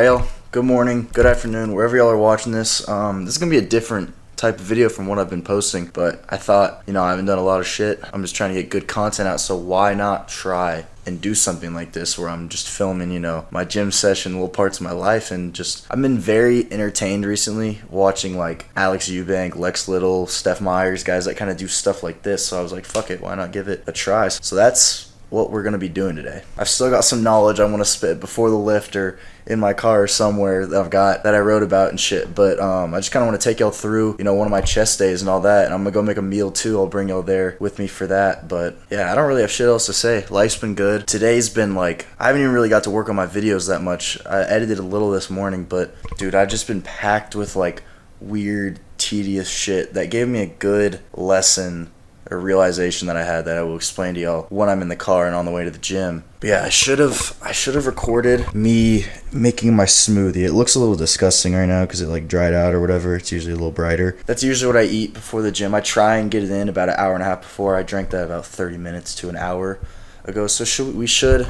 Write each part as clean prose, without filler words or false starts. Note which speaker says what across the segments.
Speaker 1: Alright, y'all. Good morning, good afternoon, wherever y'all are watching this. This is gonna be a different type of video from what I've been posting, but I thought, I haven't done a lot of shit. I'm just trying to get good content out, so why not try and do something like this where I'm just filming, my gym session, little parts of my life, and just, I've been very entertained recently watching like Alex Eubank, Lex Little, Steph Myers, guys that kind of do stuff like this, so I was like, fuck it, why not give it a try? So that's what we're gonna be doing today. I've still got some knowledge I want to spit before the lift or in my car somewhere that I wrote about and shit, but I just kind of want to take y'all through one of my chest days and all that, and I'm gonna go make a meal too. I'll bring y'all there with me for that. But yeah, I don't really have shit else to say. Life's been good. Today's been like, I haven't even really got to work on my videos that much. I edited a little this morning, but dude, I've just been packed with like weird, tedious shit that gave me a good lesson or realization that I had that I will explain to y'all when I'm in the car and on the way to the gym. But yeah, I should have recorded me making my smoothie. It looks a little disgusting right now because it like dried out or whatever. It's usually a little brighter. That's usually what I eat before the gym. I try and get it in about an hour and a half before. I drank that about 30 minutes to an hour ago. So we should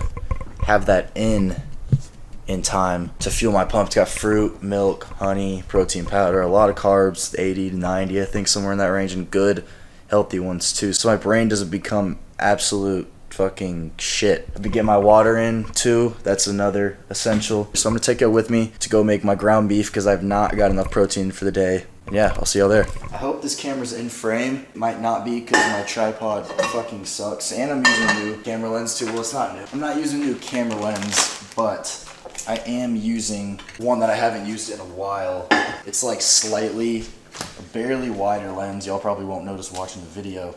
Speaker 1: have that in time to fuel my pump. It's got fruit, milk, honey, protein powder, a lot of carbs, 80 to 90, I think, somewhere in that range, and good healthy ones too, so my brain doesn't become absolute fucking shit. I've been getting my water in too. That's another essential. So I'm gonna take it with me to go make my ground beef because I've not got enough protein for the day. And yeah, I'll see y'all there. I hope this camera's in frame. It might not be because my tripod fucking sucks, and I'm using a new camera lens too. Well, it's not new. I'm not using a new camera lens, but I am using one that I haven't used in a while. It's like slightly, barely wider lens. Y'all probably won't notice watching the video.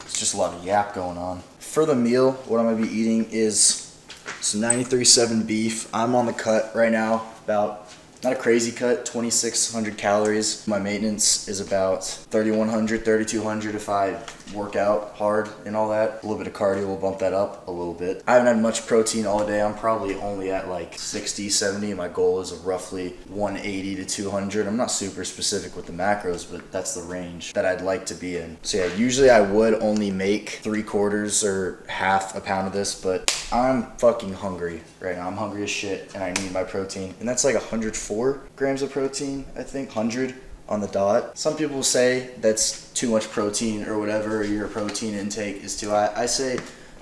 Speaker 1: It's just a lot of yap going on. For the meal, what I'm gonna be eating is some 93.7 beef. I'm on the cut right now, about, not a crazy cut, 2,600 calories. My maintenance is about 3,100, 3,200 if I work out hard and all that. A little bit of cardio will bump that up a little bit. I haven't had much protein all day. I'm probably only at like 60, 70. My goal is roughly 180 to 200. I'm not super specific with the macros, but that's the range that I'd like to be in. So yeah, usually I would only make 3/4 or half a pound of this, but I'm fucking hungry right now. I'm hungry as shit and I need my protein. And that's like 104 grams of protein, I think, 100 on the dot. Some people say that's too much protein or whatever, or your protein intake is too high. I say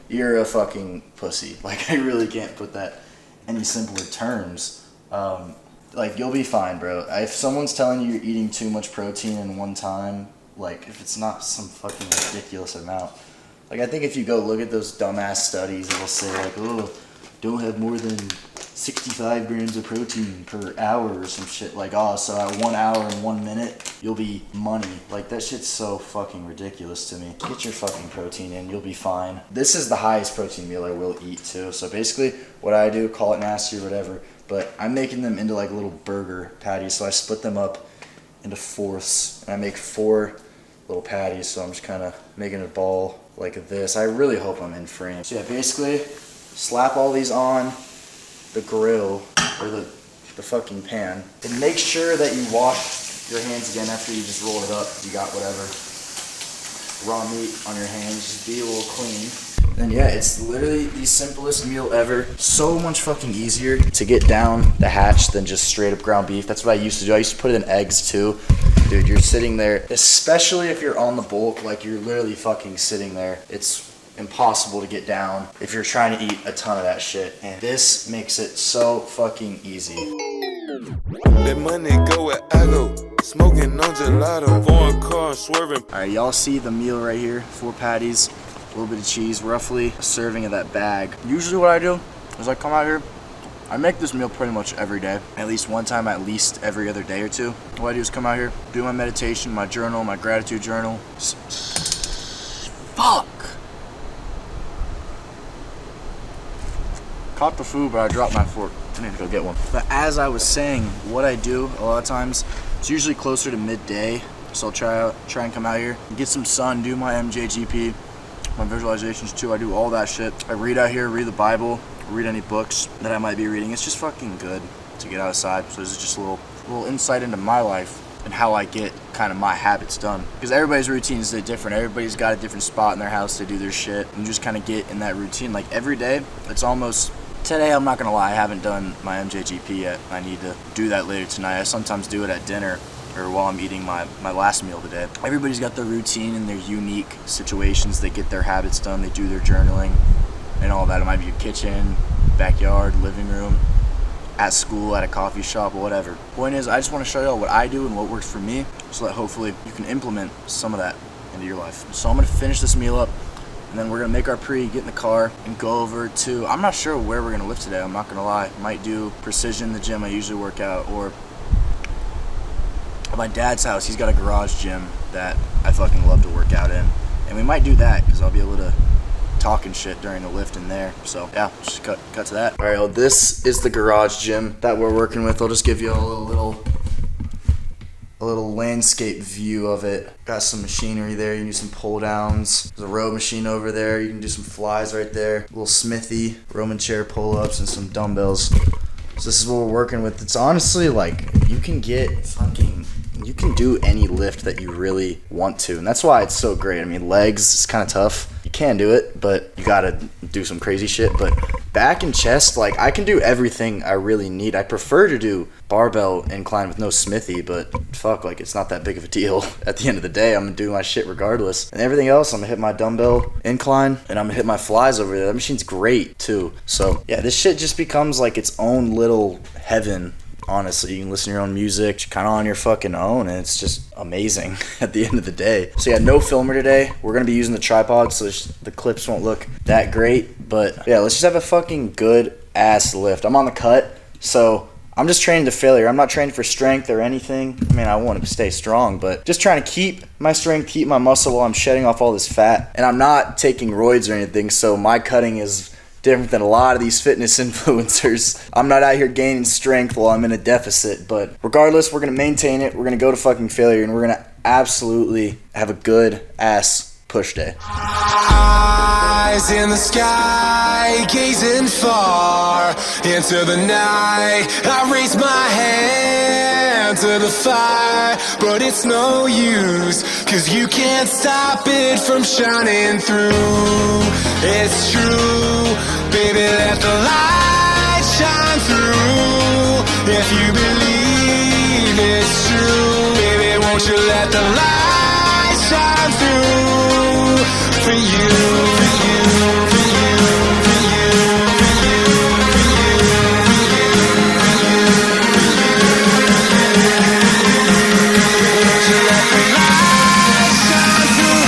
Speaker 1: you're a fucking pussy. Like, I really can't put that any simpler terms. Like, you'll be fine, bro. If someone's telling you you're eating too much protein in one time, like, if it's not some fucking ridiculous amount, like, I think if you go look at those dumbass studies, it'll say like, oh, don't have more than 65 grams of protein per hour or some shit. Like, oh, so at 1 hour and 1 minute, you'll be money. Like, that shit's so fucking ridiculous to me. Get your fucking protein in, you'll be fine. This is the highest protein meal I will eat too. So basically, what I do, call it nasty or whatever, but I'm making them into like little burger patties. So I split them up into fourths, and I make 4 little patties. So I'm just kind of making a ball like this. I really hope I'm in frame. So yeah, basically, slap all these on the grill or the fucking pan, and make sure that you wash your hands again after you just roll it up. You got whatever raw meat on your hands, just be a little clean. And yeah, it's literally the simplest meal ever. So much fucking easier to get down the hatch than just straight up ground beef. That's what I used to do. I used to put it in eggs too. Dude, you're sitting there, especially if you're on the bulk, like you're literally fucking sitting there. It's impossible to get down if you're trying to eat a ton of that shit, and this makes it so fucking easy.
Speaker 2: That money go where I go, smoking on gelato, foreign car swerving.
Speaker 1: Alright, y'all see the meal right here. 4 patties, a little bit of cheese, roughly a serving of that bag. Usually what I do is I come out here, I make this meal pretty much every day, at least one time, at least every other day or two. What I do is come out here, do my meditation, my journal, my gratitude journal. Fuck! Caught the food, but I dropped my fork. I need to go get one. But as I was saying, what I do a lot of times, it's usually closer to midday, so I'll try and come out here, get some sun, do my MJGP, my visualizations too. I do all that shit. I read out here, read the Bible, read any books that I might be reading. It's just fucking good to get outside. So this is just a little insight into my life and how I get kind of my habits done. Because everybody's routine is different. Everybody's got a different spot in their house to do their shit. And you just kind of get in that routine. Like every day, it's almost Today, I'm not gonna lie, I haven't done my MJGP yet. I need to do that later tonight. I sometimes do it at dinner or while I'm eating my last meal today. Everybody's got their routine and their unique situations. They get their habits done, they do their journaling and all that. It might be your kitchen, backyard, living room, at school, at a coffee shop, or whatever. Point is, I just want to show y'all what I do and what works for me so that hopefully you can implement some of that into your life. So I'm gonna finish this meal up, and then we're gonna make our pre, get in the car, and go over to, I'm not sure where we're gonna lift today, I'm not gonna lie. Might do Precision, the gym I usually work out, or at my dad's house. He's got a garage gym that I fucking love to work out in. And we might do that, because I'll be able to talk and shit during the lift in there. So yeah, just cut to that. Alright, well, this is the garage gym that we're working with. I'll just give you a little landscape view of it. Got some machinery there. You can do some pull downs. There's a row machine over there. You can do some flies right there. A little smithy, Roman chair pull ups, and some dumbbells. So this is what we're working with. It's honestly like you can do any lift that you really want to, and that's why it's so great. I mean, legs is kind of tough. You can do it, but you gotta do some crazy shit. But back and chest, like, I can do everything I really need. I prefer to do barbell incline with no smithy, but fuck, like, it's not that big of a deal. At the end of the day, I'm gonna do my shit regardless. And everything else, I'm gonna hit my dumbbell incline, and I'm gonna hit my flies over there. That machine's great too. So yeah, this shit just becomes like its own little heaven. Honestly, you can listen to your own music kind of on your fucking own, and it's just amazing at the end of the day. So yeah, no filmer today. We're going to be using the tripod, so the clips won't look that great. But yeah, let's just have a fucking good ass lift. I'm on the cut, so I'm just training to failure. I'm not training for strength or anything. I mean, I want to stay strong, but just trying to keep my strength, keep my muscle while I'm shedding off all this fat. And I'm not taking roids or anything, so my cutting is different than a lot of these fitness influencers. I'm not out here gaining strength while I'm in a deficit, but regardless, we're gonna maintain it. We're gonna go to fucking failure, and we're gonna absolutely have a good ass push day.
Speaker 2: Eyes in the sky, gazing far into the night. I raise my hand to the fire, but it's no use, 'cause you can't stop it from shining through. It's true, baby, let the light shine through. If you believe it's true, baby, won't you let the light shine through for you, for you, for you, for you, for you, for you, for you, for you, won't you let the light shine through.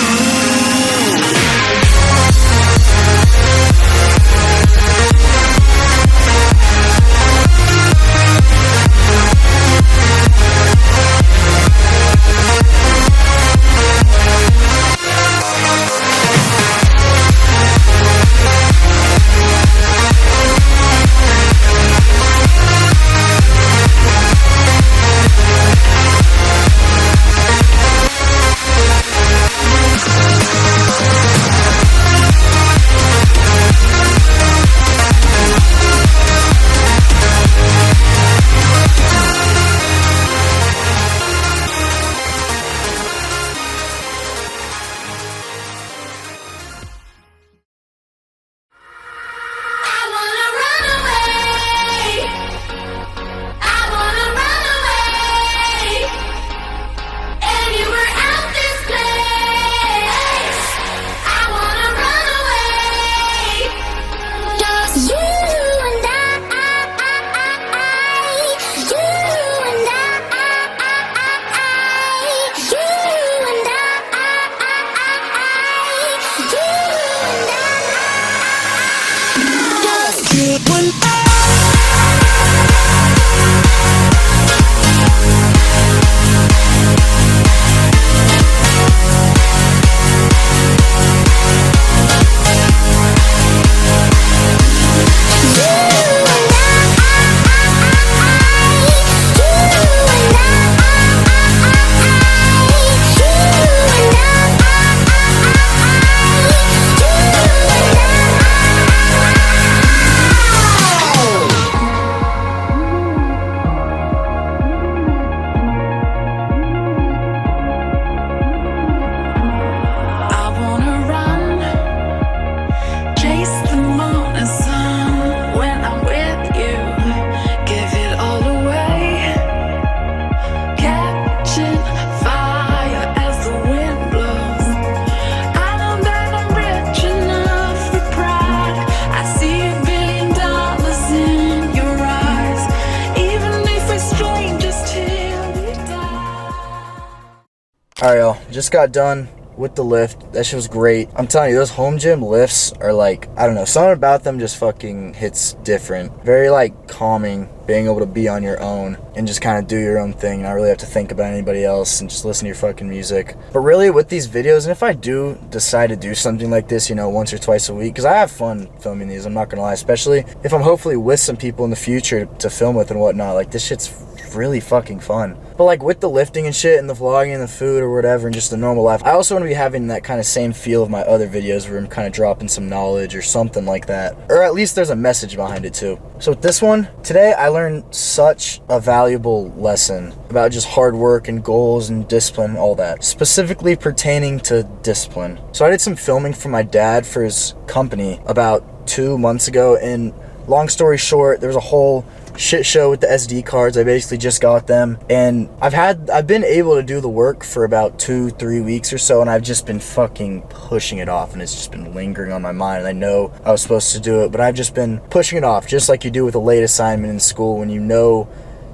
Speaker 1: Alright, y'all, just got done with the lift. That shit was great. I'm telling you, those home gym lifts are like, I don't know, something about them just fucking hits different. Very like calming, being able to be on your own and just kind of do your own thing, not really have to think about anybody else and just listen to your fucking music. But really with these videos, and if I do decide to do something like this, you know, once or twice a week, because I have fun filming these, I'm not gonna lie, especially if I'm hopefully with some people in the future to film with and whatnot. Like, this shit's really fucking fun. But like with the lifting and shit and the vlogging and the food or whatever and just the normal life, I also want to be having that kind of same feel of my other videos where I'm kind of dropping some knowledge or something like that, or at least there's a message behind it too. So with this one today, I learned such a valuable lesson about just hard work and goals and discipline and all that, specifically pertaining to discipline. So I did some filming for my dad for his company about 2 months ago, and long story short, there was a whole shit show with the SD cards. I basically just got them, and I've been able to do the work for about 2-3 weeks or so, and I've just been fucking pushing it off, and it's just been lingering on my mind. And I know I was supposed to do it, but I've just been pushing it off, just like you do with a late assignment in school when you know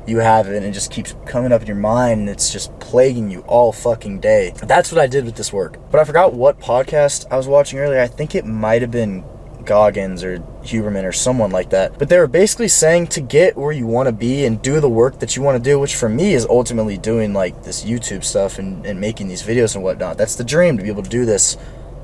Speaker 1: you have it and it just keeps coming up in your mind and it's just plaguing you all fucking day. That's what I did with this work. But I forgot what podcast I was watching earlier. I think it might have been Goggins or Huberman or someone like that, but they were basically saying to get where you want to be and do the work that you want to do, which for me is ultimately doing like this YouTube stuff and making these videos and whatnot. That's the dream, to be able to do this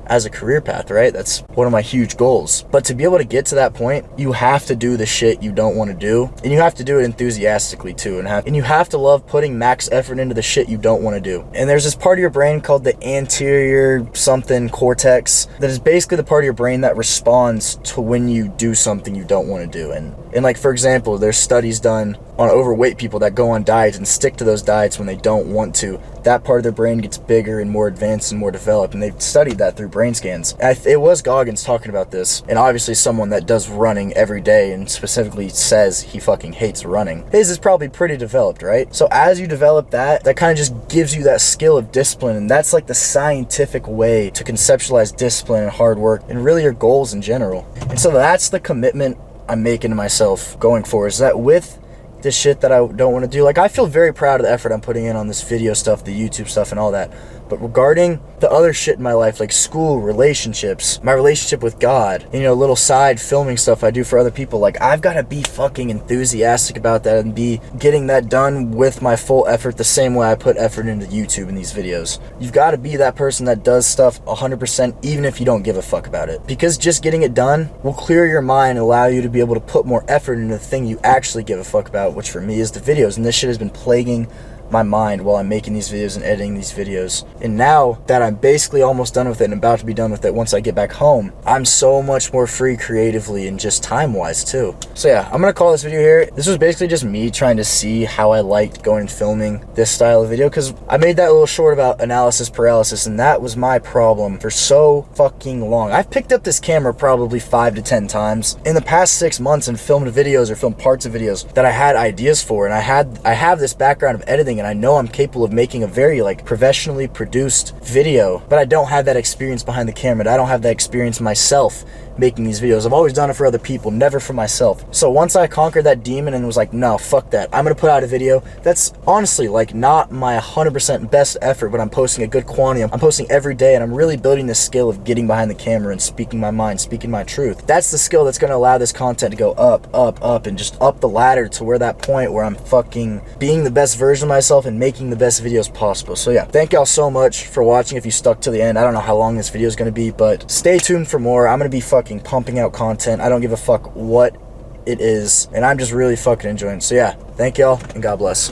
Speaker 1: as a career path, right? That's one of my huge goals. But to be able to get to that point, you have to do the shit you don't want to do, and you have to do it enthusiastically too, and you have to love putting max effort into the shit you don't want to do. And there's this part of your brain called the anterior something cortex that is basically the part of your brain that responds to when you do something you don't want to do. And like, for example, there's studies done on overweight people that go on diets and stick to those diets when they don't want to. That part of their brain gets bigger and more advanced and more developed, and they've studied that through brain scans. It was Goggins talking about this, and obviously someone that does running every day and specifically says he fucking hates running. His is probably pretty developed, right? So as you develop that kind of just gives you that skill of discipline, and that's like the scientific way to conceptualize discipline and hard work and really your goals in general. And so that's the commitment I'm making to myself going forward, is that with this shit that I don't want to do, like, I feel very proud of the effort I'm putting in on this video stuff, the YouTube stuff and all that, but regarding the other shit in my life, like school, relationships, my relationship with God, you know, little side filming stuff I do for other people, like, I've got to be fucking enthusiastic about that and be getting that done with my full effort the same way I put effort into YouTube in these videos. You've got to be that person that does stuff 100% even if you don't give a fuck about it, because just getting it done will clear your mind and allow you to be able to put more effort into the thing you actually give a fuck about, which for me is the videos. And this shit has been plaguing my mind while I'm making these videos and editing these videos. And now that I'm basically almost done with it and about to be done with it once I get back home, I'm so much more free creatively and just time-wise too. So yeah, I'm gonna call this video here. This was basically just me trying to see how I liked going and filming this style of video, because I made that little short about analysis paralysis, and that was my problem for so fucking long. I've picked up this camera probably 5 to 10 times in the past 6 months and filmed videos or filmed parts of videos that I had ideas for, and I have this background of editing, and I know I'm capable of making a very like professionally produced video, but I don't have that experience behind the camera. I don't have that experience myself making these videos. I've always done it for other people, never for myself. So once I conquered that demon and was like, no, fuck that, I'm gonna put out a video that's honestly like not my 100% best effort, but I'm posting a good quantity. I'm posting every day, and I'm really building the skill of getting behind the camera and speaking my mind, speaking my truth. That's the skill that's gonna allow this content to go up and just up the ladder to where that point where I'm fucking being the best version of myself and making the best videos possible. So yeah, thank y'all so much for watching. If you stuck to the end, I don't know how long this video is gonna be, but stay tuned for more. I'm gonna be fucking pumping out content. I don't give a fuck what it is, and I'm just really fucking enjoying it. So yeah, thank y'all and God bless.